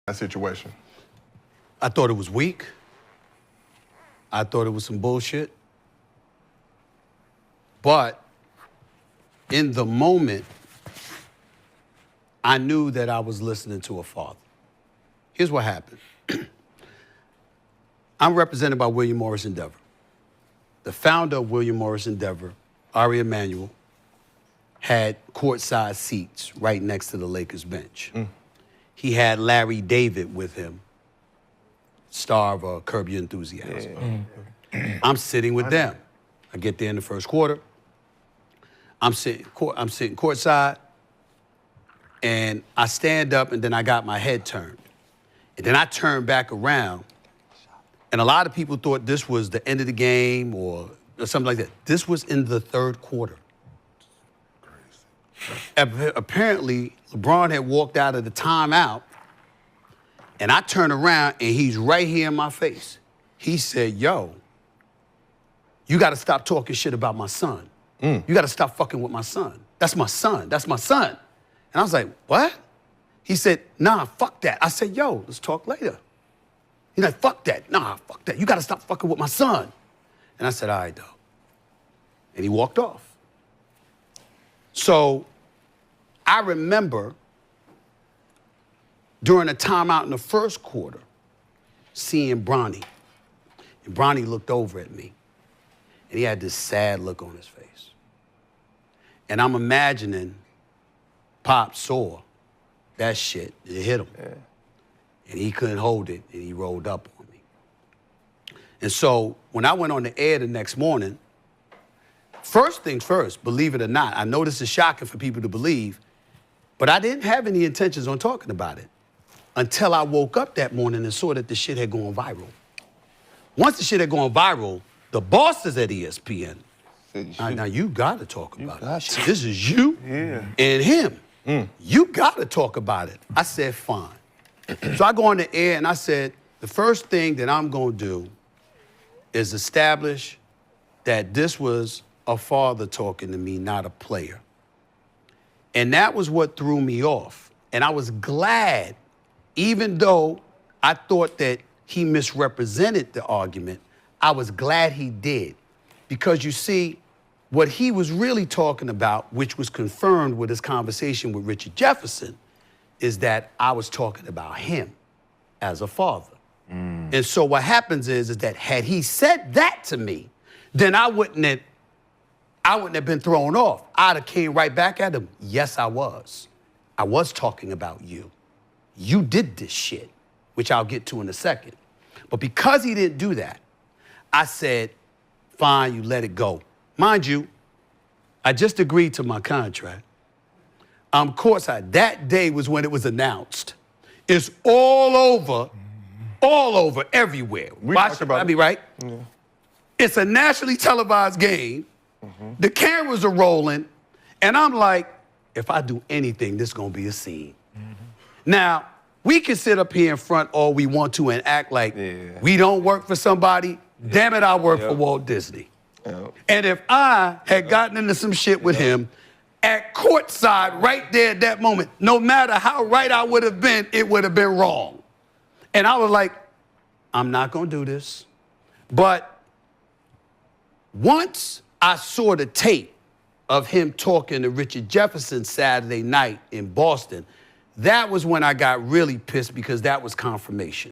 that situation? I thought it was weak. I thought it was some bullshit. But in the moment, I knew that I was listening to a father. Here's what happened. I'm represented by William Morris Endeavor. The founder of William Morris Endeavor, Ari Emanuel, had courtside seats right next to the Lakers bench. He had Larry David with him, star of Curb Your Enthusiasm. I'm sitting with them. I get there in the first quarter. I'm sitting courtside, and I stand up, and then I got my head turned. And then I turned back around, and a lot of people thought this was the end of the game or something like that. This was in the third quarter. Apparently, LeBron had walked out of the timeout, and I turn around, and he's right here in my face. He said, yo, you got to stop talking shit about my son. You got to stop fucking with my son. That's my son. That's my son. And I was like, what? He said, nah, fuck that. I said, yo, let's talk later. He's like, fuck that. Nah, fuck that. You got to stop fucking with my son. And I said, all right, dog. And he walked off. So I remember during a timeout in the first quarter, seeing Bronny. And Bronny looked over at me, and he had this sad look on his face. And I'm imagining Pop saw that shit, it hit him. And he couldn't hold it, and he rolled up on me. And so when I went on the air the next morning, first things first, believe it or not, I know this is shocking for people to believe, but I didn't have any intentions on talking about it until I woke up that morning and saw that the shit had gone viral. Once the shit had gone viral, the bosses at ESPN, now you gotta talk about it. This is you and him. You gotta talk about it. I said, fine. So I go on the air and I said, the first thing that I'm gonna do is establish that this was a father talking to me, not a player. And that was what threw me off. And I was glad, even though I thought that he misrepresented the argument, I was glad he did. Because you see, what he was really talking about, which was confirmed with his conversation with Richard Jefferson, is that I was talking about him as a father. And so what happens is that had he said that to me, then I wouldn't have been thrown off. I'd have came right back at him. Yes, I was. I was talking about you. You did this shit, which I'll get to in a second. But because he didn't do that, I said, fine, you let it go. Mind you, I just agreed to my contract. Courtside. That day was when it was announced. It's all over, everywhere. We talked about it. Right? Yeah. It's a nationally televised game. The cameras are rolling, and I'm like, if I do anything, this is gonna be a scene. Now, we can sit up here in front all we want to and act like we don't work for somebody. Damn it, I work for Walt Disney. And if I had gotten into some shit with him at courtside right there at that moment, no matter how right I would have been, it would have been wrong. And I was like, I'm not gonna do this. But once I saw the tape of him talking to Richard Jefferson Saturday night in Boston, that was when I got really pissed because that was confirmation.